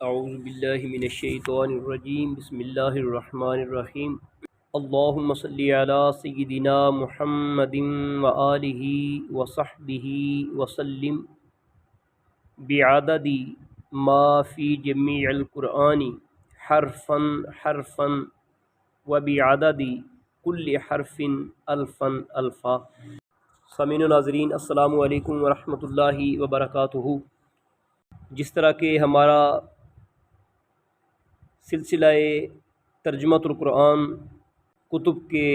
اعوذ باللہ من الشیطان الرجیم بسم اللہ الرحمن الرحیم اللہم صلی علی سیدنا محمد وآلہ وصحبہ وسلم بعدد ما فی جمیع القرآن حرفا حرفا وبعدد کل حرف الفا الفا۔ سامعین و ناظرین، السلام علیکم ورحمۃ اللہ وبرکاتہ۔ جس طرح کہ ہمارا سلسلہ ترجمۃ القرآن کتب کے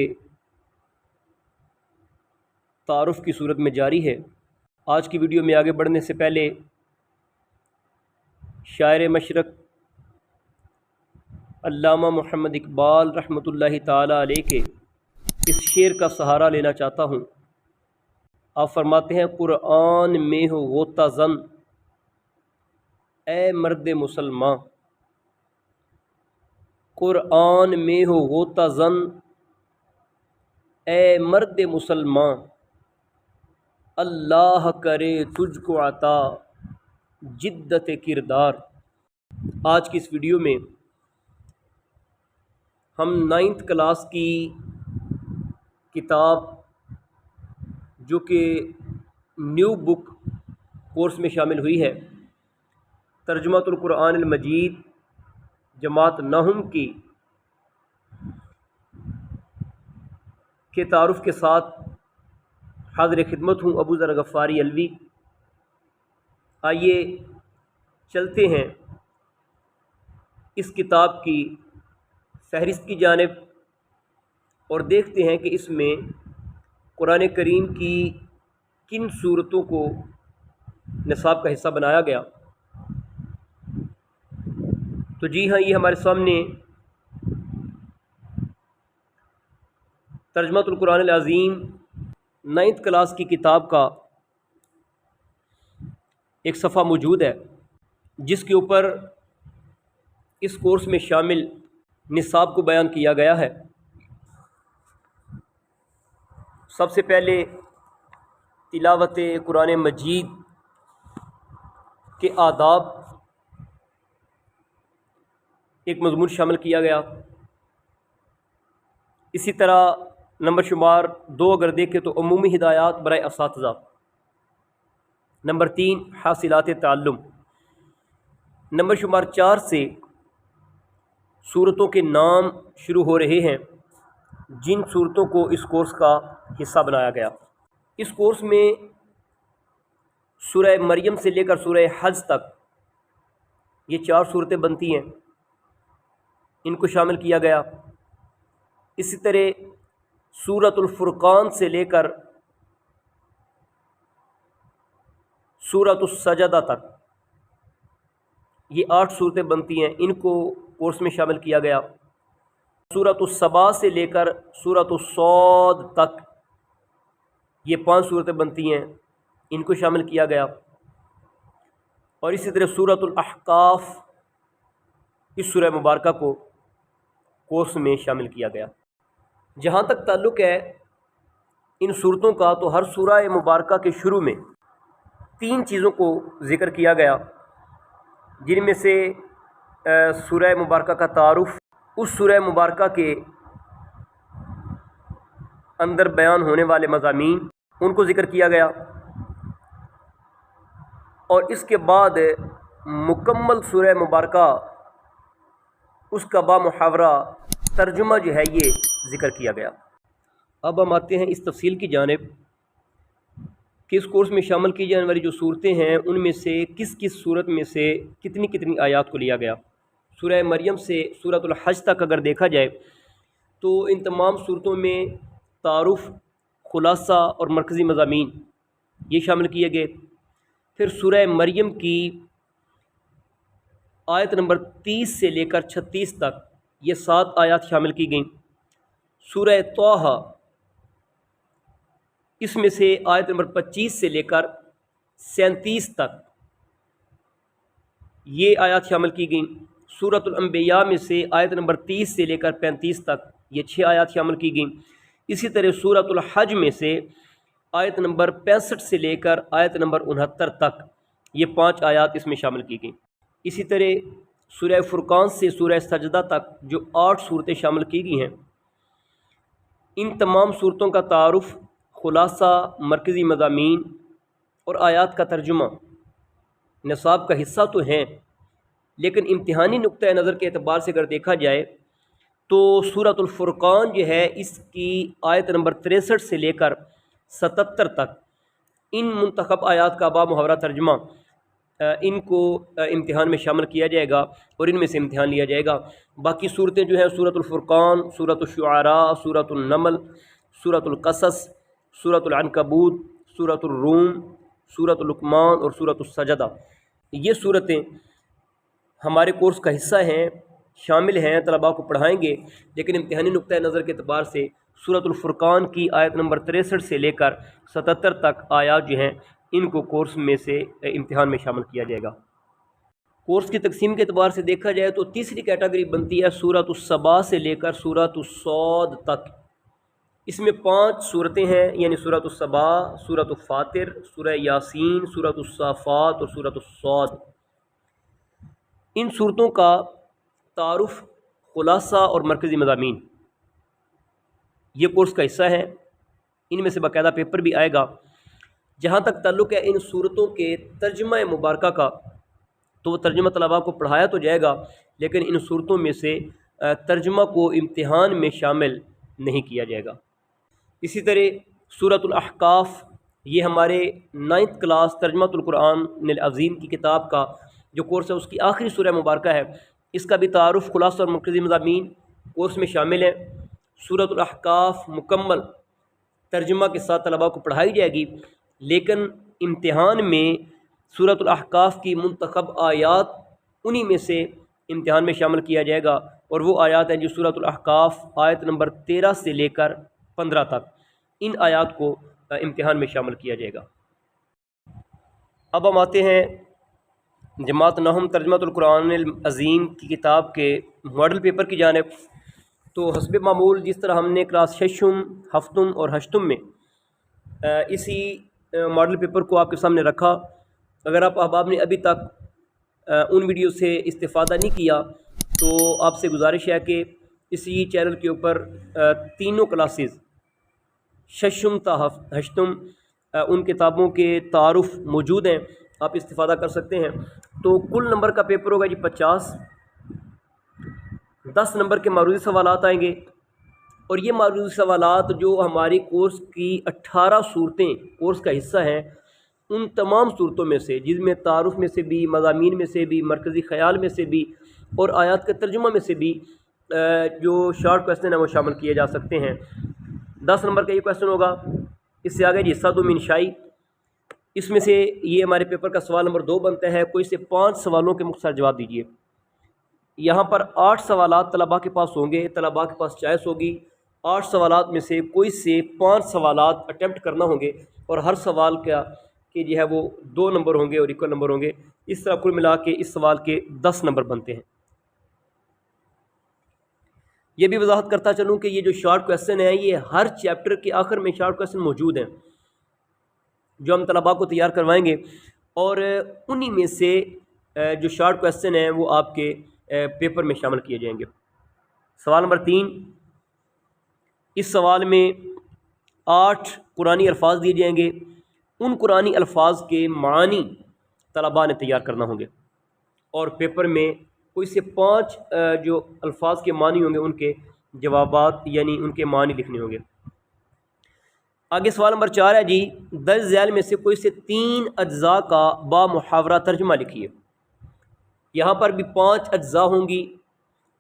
تعارف کی صورت میں جاری ہے، آج کی ویڈیو میں آگے بڑھنے سے پہلے شاعر مشرق علامہ محمد اقبال رحمۃ اللہ تعالی علیہ کے اس شعر کا سہارا لینا چاہتا ہوں۔ آپ فرماتے ہیں، قرآن میں ہو غوطہ زن اے مرد مسلمان، قرآن میں ہو غوطہ زن اے مرد مسلمان، اللہ کرے تجھ کو عطا جدت کردار۔ آج کی اس ویڈیو میں ہم 9th کلاس کی کتاب جو کہ نیو بک کورس میں شامل ہوئی ہے، ترجمۃ القرآن المجید جماعت نہم کی کے تعارف کے ساتھ حاضر خدمت ہوں، ابو ذر غفاری علوی۔ آئیے چلتے ہیں اس کتاب کی فہرست کی جانب اور دیکھتے ہیں کہ اس میں قرآن کریم کی کن صورتوں کو نصاب کا حصہ بنایا گیا۔ تو جی ہاں، یہ ہمارے سامنے ترجمۃ القرآن العظیم 9th کلاس کی کتاب کا ایک صفحہ موجود ہے، جس کے اوپر اس کورس میں شامل نصاب کو بیان کیا گیا ہے۔ سب سے پہلے تلاوت قرآن مجید کے آداب ایک مضمون شامل کیا گیا۔ اسی طرح نمبر شمار 2 اگر دیکھیں تو عمومی ہدایات برائے اساتذہ، نمبر 3 حاصلات تعلم، نمبر شمار 4 سے صورتوں کے نام شروع ہو رہے ہیں جن صورتوں کو اس کورس کا حصہ بنایا گیا۔ اس کورس میں سورہ مریم سے لے کر سورہ حج تک یہ 4 صورتیں بنتی ہیں، ان کو شامل کیا گیا۔ اسی طرح سورۃ الفرقان سے لے کر سورۃ السجدہ تک یہ 8 صورتیں بنتی ہیں، ان کو کورس میں شامل کیا گیا۔ سورۃ السبا سے لے کر سورۃ الصاد تک یہ 5 صورتیں بنتی ہیں، ان کو شامل کیا گیا۔ اور اسی طرح سورۃ الاحقاف، اس سورہ مبارکہ کو کورس میں شامل کیا گیا۔ جہاں تک تعلق ہے ان صورتوں کا، تو ہر سورہ مبارکہ کے شروع میں 3 چیزوں کو ذکر کیا گیا، جن میں سے سورہ مبارکہ کا تعارف، اس سورہ مبارکہ کے اندر بیان ہونے والے مضامین، ان کو ذکر کیا گیا، اور اس کے بعد مکمل سورہ مبارکہ اس کا بامحاورہ ترجمہ جو ہے یہ ذکر کیا گیا۔ اب ہم آتے ہیں اس تفصیل کی جانب کہ اس کورس میں شامل کی جانے والی جو صورتیں ہیں ان میں سے کس کس صورت میں سے کتنی کتنی آیات کو لیا گیا۔ سورہ مریم سے سورۃ الحج تک اگر دیکھا جائے تو ان تمام صورتوں میں تعارف، خلاصہ اور مرکزی مضامین یہ شامل کیے گئے۔ پھر سورہ مریم کی آیت نمبر 30 سے لے کر 36 تک یہ 7 آیات شامل کی گئیں۔ سورہ طٰہٰ، اس میں سے آیت نمبر 25 سے لے کر 37 تک یہ آیات شامل کی گئیں۔ سورۃ الانبیاء میں سے آیت نمبر 30 سے لے کر 35 تک یہ 6 آیات شامل کی گئیں۔ اسی طرح سورۃ الحج میں سے آیت نمبر 65 سے لے کر آیت نمبر 69 تک یہ 5 آیات اس میں شامل کی گئیں۔ اسی طرح سورہ فرقان سے سورہ سجدہ تک جو 8 صورتیں شامل کی گئی ہیں، ان تمام صورتوں کا تعارف، خلاصہ، مرکزی مضامین اور آیات کا ترجمہ نصاب کا حصہ تو ہیں، لیکن امتحانی نقطۂ نظر کے اعتبار سے اگر دیکھا جائے تو سورۃ الفرقان جو ہے اس کی آیت نمبر 63 سے لے کر 77 تک ان منتخب آیات کا بامحاورہ ترجمہ ان کو امتحان میں شامل کیا جائے گا اور ان میں سے امتحان لیا جائے گا۔ باقی صورتیں جو ہیں سورۃ الفرقان، سورۃ الشعراء، سورۃ النمل، سورۃ القصص، سورۃ العنکبوت، سورۃ الروم، سورۃ لقمان اور سورۃ السجدہ، یہ صورتیں ہمارے کورس کا حصہ ہیں، شامل ہیں، طلباء کو پڑھائیں گے، لیکن امتحانی نقطۂ نظر کے اعتبار سے سورۃ الفرقان کی آیت نمبر 63 سے لے کر 77 تک آیات جو ہیں ان کو کورس میں سے امتحان میں شامل کیا جائے گا۔ کورس کی تقسیم کے اعتبار سے دیکھا جائے تو تیسری کیٹیگری بنتی ہے سورۃ الصبا سے لے کر سورۃ الصاد تک۔ اس میں 5 صورتیں ہیں، یعنی سورۃ الصبا، سورۃ الفاطر، سورہ یاسین، سورۃ الصافات اور سورۃ الصاد۔ ان صورتوں کا تعارف، خلاصہ اور مرکزی مضامین یہ کورس کا حصہ ہے، ان میں سے باقاعدہ پیپر بھی آئے گا۔ جہاں تک تعلق ہے ان صورتوں کے ترجمہ مبارکہ کا، تو وہ ترجمہ طلباء کو پڑھایا تو جائے گا، لیکن ان صورتوں میں سے ترجمہ کو امتحان میں شامل نہیں کیا جائے گا۔ اسی طرح سورۃ الاحقاف، یہ ہمارے 9th کلاس ترجمہ القرآن العظیم کی کتاب کا جو کورس ہے اس کی آخری سورہ مبارکہ ہے، اس کا بھی تعارف، خلاصہ اور مرکزی مضامین کورس میں شامل ہیں۔ سورۃ الاحقاف مکمل ترجمہ کے ساتھ طلباء کو پڑھائی جائے گی، لیکن امتحان میں سورۃ الاحقاف کی منتخب آیات انہی میں سے امتحان میں شامل کیا جائے گا، اور وہ آیات ہیں جو سورۃ الاحقاف آیت نمبر 13 سے لے کر 15 تک، ان آیات کو امتحان میں شامل کیا جائے گا۔ اب ہم آتے ہیں جماعت نہم ترجمہ القرآن العظیم کی کتاب کے ماڈل پیپر کی جانب۔ تو حسب معمول جس طرح ہم نے کلاس 6 ہفتم اور ہشتم میں اسی ماڈل پیپر کو آپ کے سامنے رکھا، اگر آپ احباب نے ابھی تک ان ویڈیو سے استفادہ نہیں کیا تو آپ سے گزارش ہے کہ اسی چینل کے اوپر تینوں کلاسز 6 تا ہشتم ان کتابوں کے تعارف موجود ہیں، آپ استفادہ کر سکتے ہیں۔ تو کل نمبر کا پیپر ہوگا جی 50، 10 نمبر کے معروضی سوالات آئیں گے، اور یہ معروضی سوالات جو ہماری کورس کی 18 صورتیں کورس کا حصہ ہیں، ان تمام صورتوں میں سے، جس میں تعارف میں سے بھی، مضامین میں سے بھی، مرکزی خیال میں سے بھی اور آیات کے ترجمہ میں سے بھی جو شارٹ کویسچن ہیں وہ شامل کیے جا سکتے ہیں۔ 10 نمبر کا یہ کویسچن ہوگا، اس سے آگے جی حصہ دوم انشائی، اس میں سے یہ ہمارے پیپر کا سوال نمبر 2 بنتا ہے، کوئی سے 5 سوالوں کے مختصر جواب دیجیے۔ یہاں پر 8 سوالات طلباء کے پاس ہوں گے، طلباء کے پاس چوائس ہوگی، 8 سوالات میں سے کوئی سے 5 سوالات اٹیمپٹ کرنا ہوں گے، اور ہر سوال کا کہ جو ہے وہ 2 نمبر ہوں گے اور ایکول نمبر ہوں گے، اس طرح کل ملا کے اس سوال کے 10 نمبر بنتے ہیں۔ یہ بھی وضاحت کرتا چلوں کہ یہ جو شارٹ کویسچن ہیں یہ ہر چیپٹر کے آخر میں شارٹ کویسچن موجود ہیں جو ہم طلباء کو تیار کروائیں گے، اور انہی میں سے جو شارٹ کویسچن ہیں وہ آپ کے پیپر میں شامل کیے جائیں گے۔ سوال نمبر 3، اس سوال میں 8 قرآنی الفاظ دیے جائیں گے، ان قرآنی الفاظ کے معنی طلباء نے تیار کرنا ہوں گے، اور پیپر میں کوئی سے 5 جو الفاظ کے معنی ہوں گے ان کے جوابات یعنی ان کے معنی لکھنے ہوں گے۔ آگے سوال نمبر 4 ہے جی، درج ذیل میں سے کوئی سے 3 اجزاء کا بامحاورہ ترجمہ لکھیے۔ یہاں پر بھی 5 اجزاء ہوں گی،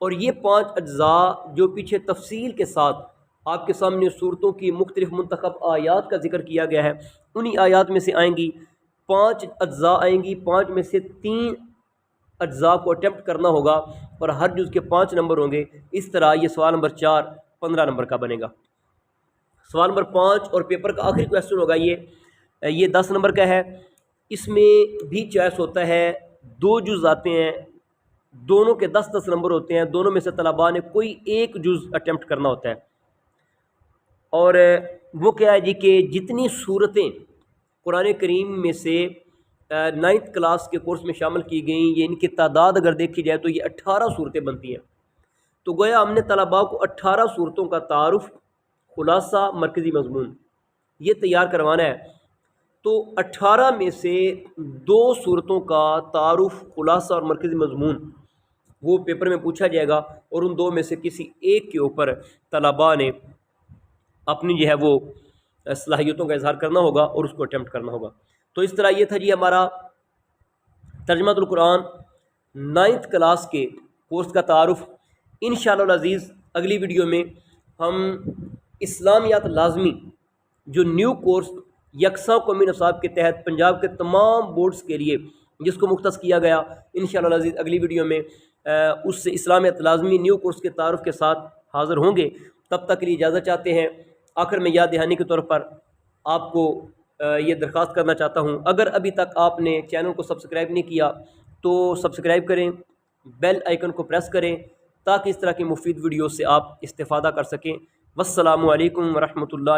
اور یہ 5 اجزاء جو پیچھے تفصیل کے ساتھ آپ کے سامنے صورتوں کی مختلف منتخب آیات کا ذکر کیا گیا ہے، انہی آیات میں سے آئیں گی، 5 اجزاء آئیں گی، 5 میں سے 3 اجزاء کو اٹیمپٹ کرنا ہوگا، اور ہر جز کے 5 نمبر ہوں گے۔ اس طرح یہ سوال نمبر 4 15 نمبر کا بنے گا۔ سوال نمبر 5 اور پیپر کا آخری کویسچن ہوگا یہ 10 نمبر کا ہے، اس میں بھی چوائس ہوتا ہے، 2 جز آتے ہیں، دونوں کے 10 نمبر ہوتے ہیں، دونوں میں سے طلباء نے کوئی ایک جز اٹیمپٹ کرنا ہوتا ہے، اور وہ کیا ہے جی کہ جتنی صورتیں قرآن کریم میں سے 9th کلاس کے کورس میں شامل کی گئیں، یہ ان کی تعداد اگر دیکھی جائے تو یہ 18 صورتیں بنتی ہیں۔ تو گویا ہم نے طلباء کو 18 صورتوں کا تعارف، خلاصہ، مرکزی مضمون یہ تیار کروانا ہے۔ تو 18 میں سے 2 صورتوں کا تعارف، خلاصہ اور مرکزی مضمون وہ پیپر میں پوچھا جائے گا، اور ان 2 میں سے کسی ایک کے اوپر طلباء نے اپنی جو ہے وہ صلاحیتوں کا اظہار کرنا ہوگا اور اس کو اٹیمپٹ کرنا ہوگا۔ تو اس طرح یہ تھا جی ہمارا ترجمۃ القرآن 9th کلاس کے کورس کا تعارف۔ انشاءاللہ العزیز اگلی ویڈیو میں ہم اسلامیات لازمی جو نیو کورس یکساں قومی نصاب کے تحت پنجاب کے تمام بورڈز کے لیے جس کو مختص کیا گیا، انشاءاللہ العزیز اگلی ویڈیو میں اس سے اسلامیات لازمی نیو کورس کے تعارف کے ساتھ حاضر ہوں گے۔ تب تک کے لیے اجازت چاہتے ہیں۔ آخر میں یاد دہانی کے طور پر آپ کو یہ درخواست کرنا چاہتا ہوں، اگر ابھی تک آپ نے چینل کو سبسکرائب نہیں کیا تو سبسکرائب کریں، بیل آئیکن کو پریس کریں تاکہ اس طرح کی مفید ویڈیو سے آپ استفادہ کر سکیں۔ والسلام علیکم ورحمۃ اللہ۔